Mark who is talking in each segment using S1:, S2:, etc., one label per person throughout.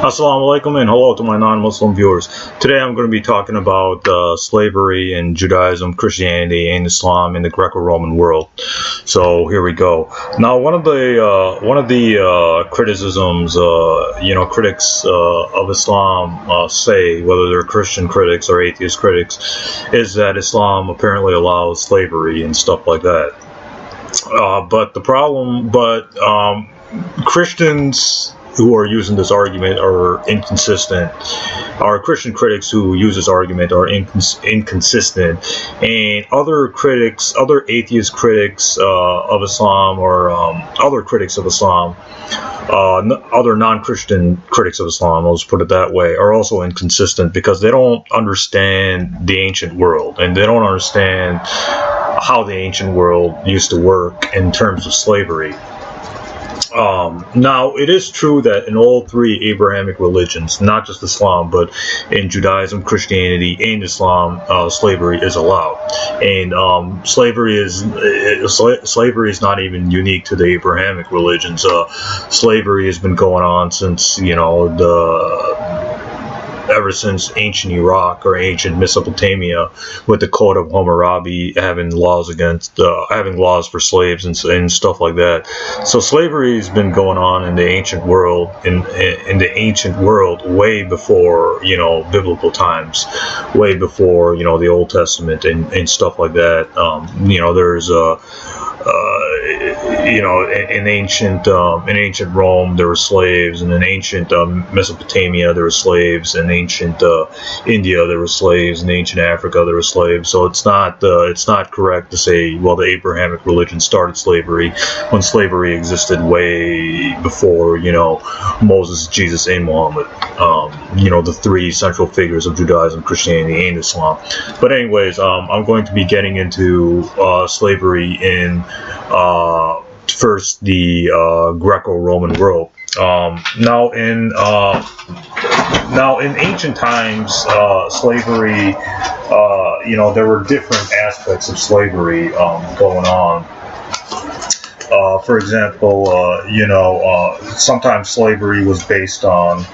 S1: Assalamu alaikum and hello to my non-Muslim viewers. Today I'm going to be talking about slavery in Judaism, Christianity, and Islam in the Greco-Roman world. So here we go. Now, one of the criticisms, critics of Islam say, whether they're Christian critics or atheist critics, is that Islam apparently allows slavery and stuff like that. Christians who are using this argument are inconsistent. Our Christian critics who use this argument are inconsistent, and other atheist critics of Islam, or other critics of Islam, other non-Christian critics of Islam, I'll just put it that way, are also inconsistent because they don't understand the ancient world, and they don't understand how the ancient world used to work in terms of slavery. Now, it is true that in all three Abrahamic religions, not just Islam, but in Judaism, Christianity, and Islam, slavery is allowed. And slavery is not even unique to the Abrahamic religions. Slavery has been going on since, ever since ancient Iraq or ancient Mesopotamia, with the Code of Hammurabi having laws for slaves and stuff like that. So slavery has been going on in the ancient world, in the ancient world, way before biblical times, way before the Old Testament and stuff like that. There's in ancient Rome there were slaves, and in ancient Mesopotamia there were slaves, in ancient India there were slaves, in ancient Africa there were slaves. So it's not correct to say, well, the Abrahamic religion started slavery, when slavery existed way before Moses, Jesus, and Muhammad. The three central figures of Judaism, Christianity, and Islam. But anyways, I'm going to be getting into slavery in first the Greco-Roman world. Now in ancient times, slavery, there were different aspects of slavery going on. For example, sometimes slavery was based on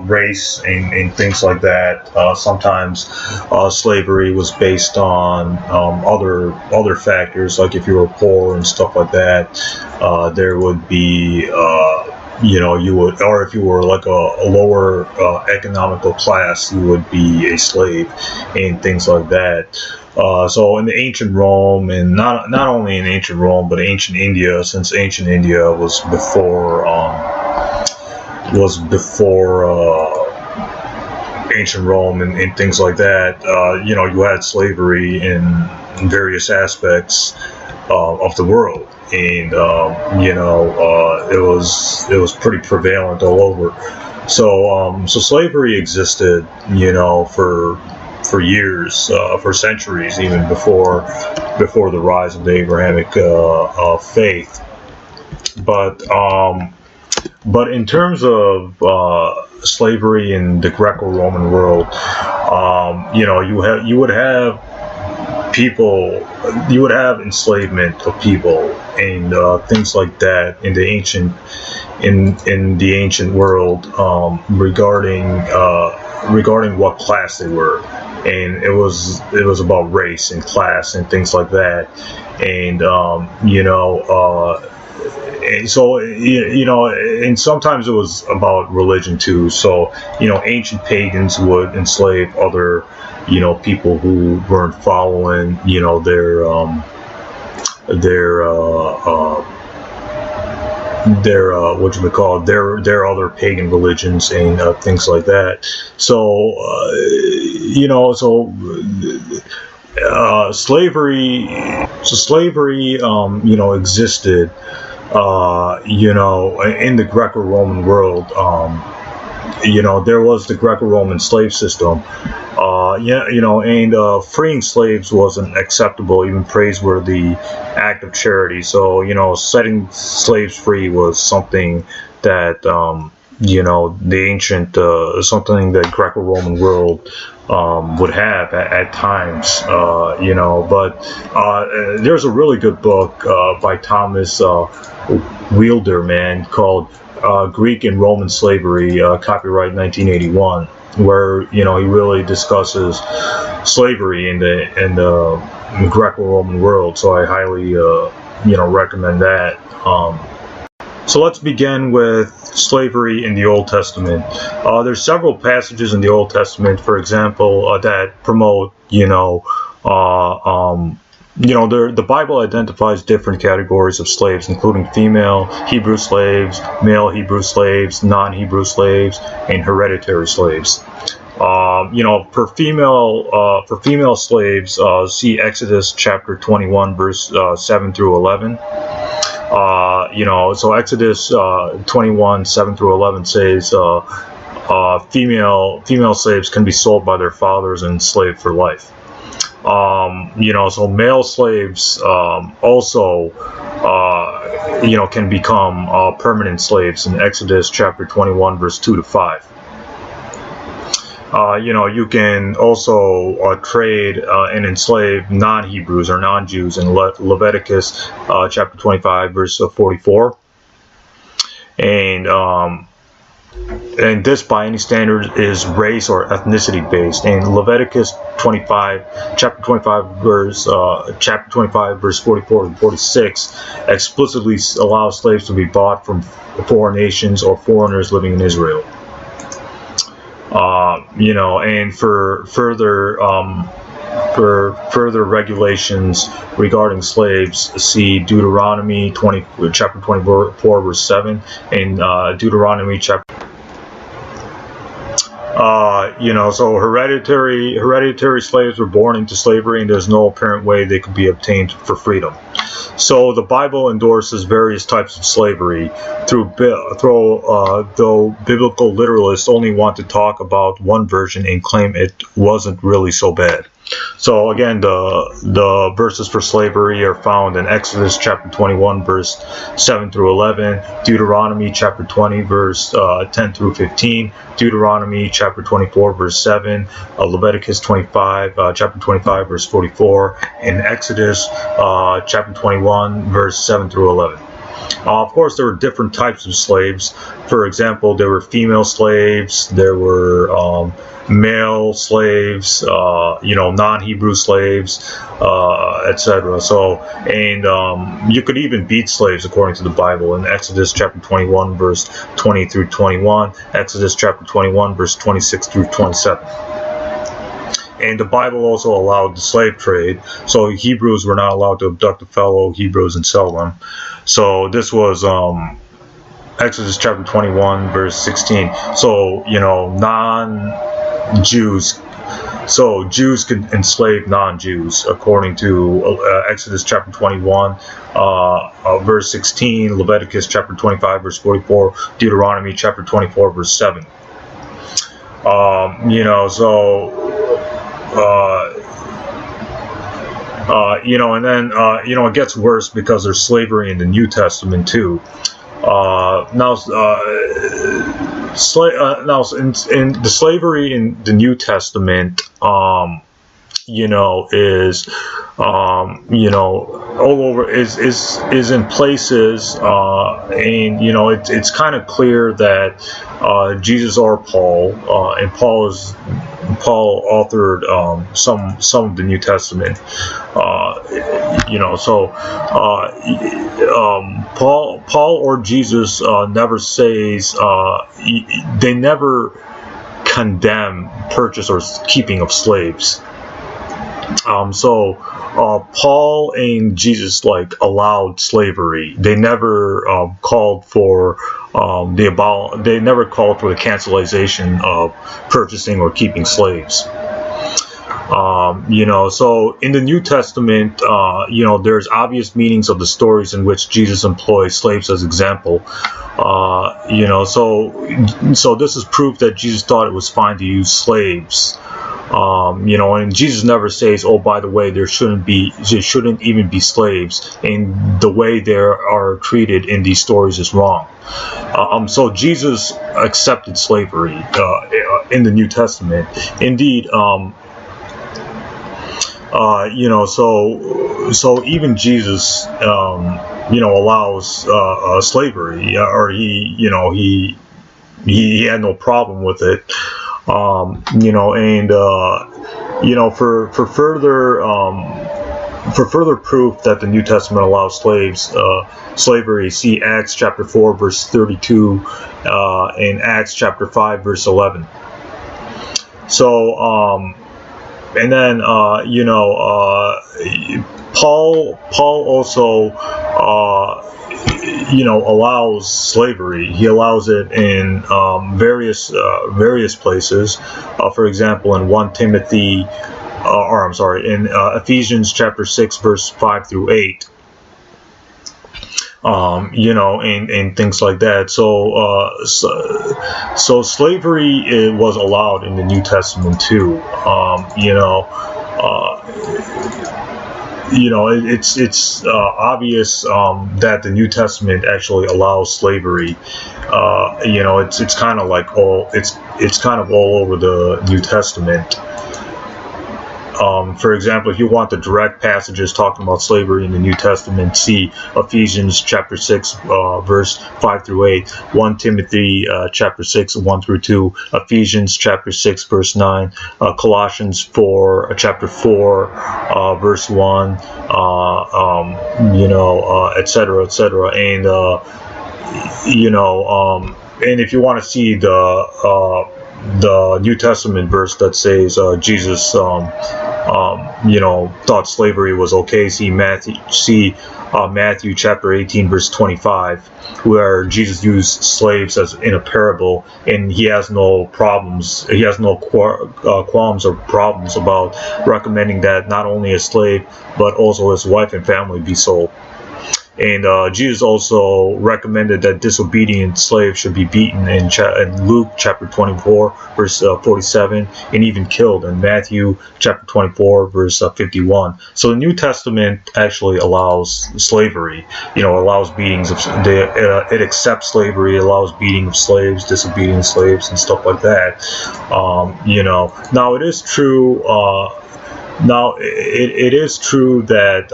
S1: race and things like that. Sometimes slavery was based on other factors, like if you were poor and stuff like that. There would be you would, or if you were like a lower economical class, you would be a slave and things like that. So in the ancient Rome, and not only in ancient Rome, but ancient India, since ancient India was before ancient Rome and things like that, you had slavery in various aspects of the world, and it was pretty prevalent all over. So slavery existed, for years, for centuries, even before the rise of the Abrahamic faith. But in terms of slavery in the Greco-Roman world, you would have enslavement of people and things like that in the ancient world, regarding what class they were, and it was about race and class and things like that, and and so and sometimes it was about religion too. So ancient pagans would enslave other people who weren't following their other pagan religions and things like that. So slavery existed in the Greco-Roman world. There was the Greco-Roman slave system, and freeing slaves was an acceptable, even praiseworthy act of charity. So setting slaves free was something that the ancient, something that Greco-Roman world would have at times, but there's a really good book by Thomas Wielder, man, called Greek and Roman Slavery, copyright 1981, where he really discusses slavery in the Greco-Roman world. So I highly recommend that. So let's begin with slavery in the Old Testament. There's several passages in the Old Testament, for example, that promote, the Bible identifies different categories of slaves, including female Hebrew slaves, male Hebrew slaves, non-Hebrew slaves, and hereditary slaves. For female slaves, see Exodus chapter 21, verse 7 through 11. So Exodus 21, 7 through 11 says female slaves can be sold by their fathers and enslaved for life. So male slaves also can become permanent slaves in Exodus chapter 21, verse 2 to 5. You can also trade and enslave non-Hebrews or non-Jews in Leviticus chapter 25, verse 44. And this, by any standard, is race or ethnicity based. And Leviticus chapter 25, verse 44 and 46, explicitly allows slaves to be bought from foreign nations or foreigners living in Israel. And for further regulations regarding slaves, see Deuteronomy chapter 24, verse 7, and Deuteronomy chapter. So hereditary slaves were born into slavery, and there's no apparent way they could be obtained for freedom. So the Bible endorses various types of slavery, though biblical literalists only want to talk about one version and claim it wasn't really so bad. So again, the verses for slavery are found in Exodus chapter 21, verse 7 through 11, Deuteronomy chapter 20, verse 10 through 15, Deuteronomy chapter 24, verse 7, Leviticus chapter 25, verse 44, and Exodus chapter 21, verse 7 through 11. Of course, there were different types of slaves. For example, there were female slaves, there were male slaves, non-Hebrew slaves, etc. So, and you could even beat slaves according to the Bible in Exodus chapter 21, verse 20 through 21, Exodus chapter 21, verse 26 through 27. And the Bible also allowed the slave trade, so Hebrews were not allowed to abduct a fellow Hebrews and sell them. So this was Exodus chapter 21, verse 16. So, non-Jews, so Jews could enslave non-Jews according to Exodus chapter 21, verse 16, Leviticus chapter 25, verse 44, Deuteronomy chapter 24, verse 7. And then it gets worse because there's slavery in the New Testament too. Now in the slavery in the New Testament, is all over, is in places, and it's kind of clear that Jesus or Paul, and Paul authored some of the New Testament. Paul or Jesus never says, they never condemn purchase or keeping of slaves. Paul and Jesus allowed slavery. They never called for they never called for the cancellation of purchasing or keeping slaves. So in the New Testament, there's obvious meanings of the stories in which Jesus employs slaves as example. So this is proof that Jesus thought it was fine to use slaves And Jesus never says, oh, by the way, there shouldn't even be slaves, and the way they are treated in these stories is wrong. So Jesus accepted slavery in the New Testament. Indeed, so even Jesus, allows slavery, or he had no problem with it. For further proof that the New Testament allows slavery, see Acts chapter 4 verse 32 and Acts chapter 5 verse 11. So and then Paul also allows slavery. He allows it in various places. For example, in in Ephesians chapter 6 verse 5 through 8. And things like that. So slavery was allowed in the New Testament too. It's obvious that the New Testament actually allows slavery. It's kind of like it's kind of all over the New Testament. For example, if you want the direct passages talking about slavery in the New Testament, see Ephesians chapter 6 verse 5 through 8, 1 Timothy chapter 6 1 through 2, Ephesians chapter 6 verse 9, Colossians chapter 4 verse 1, etc., etc. And if you want to see the New Testament verse that says Jesus thought slavery was okay, see Matthew chapter 18 verse 25, where Jesus used slaves as in a parable, and he has no qualms or problems about recommending that not only a slave but also his wife and family be sold. And Jesus also recommended that disobedient slaves should be beaten in Luke chapter 24 verse 47, and even killed in Matthew chapter 24 verse 51. So the New Testament actually allows slavery. Allows beatings it accepts slavery, allows beating of slaves, disobedient slaves, and stuff like that. Now it is true. It is true that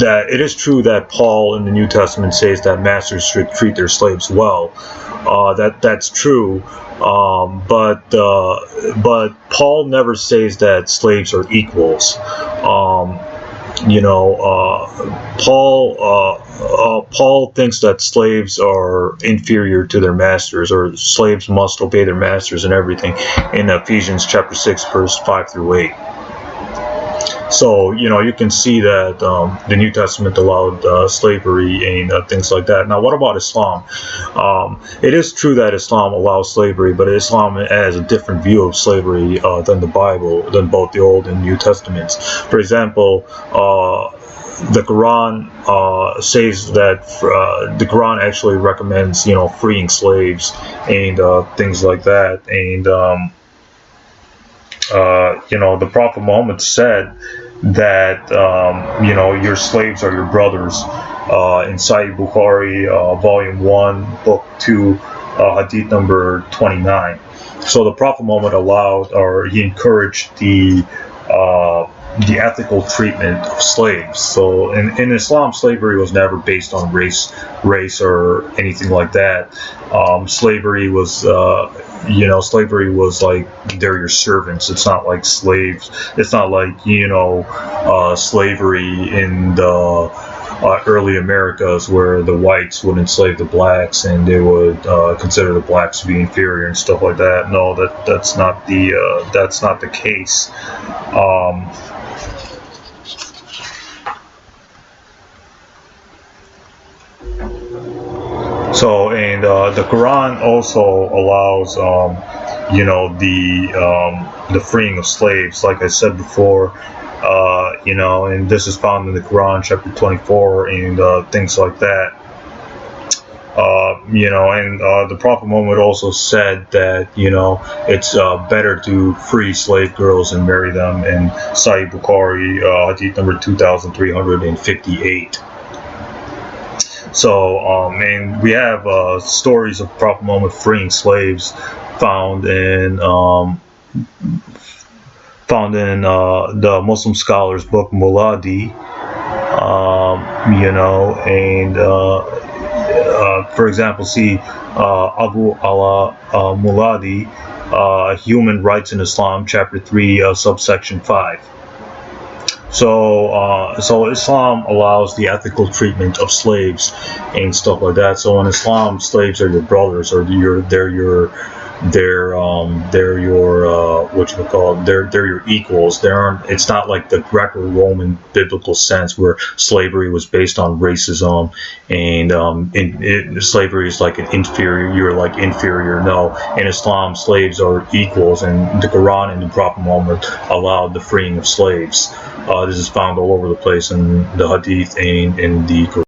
S1: that it is true that Paul in the New Testament says that masters should treat their slaves well. That's true, but Paul never says that slaves are equals. Paul thinks that slaves are inferior to their masters, or slaves must obey their masters and everything, in Ephesians chapter 6 verse 5 through 8. So, you can see that the New Testament allowed slavery and things like that. Now, what about Islam? It is true that Islam allows slavery, but Islam has a different view of slavery than the Bible, than both the Old and New Testaments. For example, the Quran says that the Quran actually recommends, freeing slaves and things like that. And the Prophet Muhammad said that your slaves are your brothers, in Sahih Bukhari, volume 1, book 2, hadith number 29. So the Prophet Muhammad he encouraged the ethical treatment of slaves. So in Islam, slavery was never based on race or anything like that. Slavery was like they're your servants. It's not like slaves. It's not like slavery in the early Americas, where the whites would enslave the blacks and they would consider the blacks to be inferior and stuff like that. No, that's not the case. So, and the Quran also allows, the freeing of slaves, like I said before, and this is found in the Quran, chapter 24, and things like that. And the Prophet Muhammad also said that, it's better to free slave girls and marry them in Sahih Bukhari, hadith number 2358. So, and we have stories of Prophet Muhammad freeing slaves found in the Muslim scholars' book Muladi, for example, see Abu Allah Muladi, Human Rights in Islam, Chapter 3, subsection 5. So Islam allows the ethical treatment of slaves and stuff like that. So in Islam, slaves are your brothers, or they're your equals. It's not like the Greco-Roman biblical sense where slavery was based on racism and slavery is like an inferior. You're like inferior. No, in Islam, slaves are equals, and the Quran and the Prophet Muhammad allowed the freeing of slaves. This is found all over the place in the Hadith and in the Quran.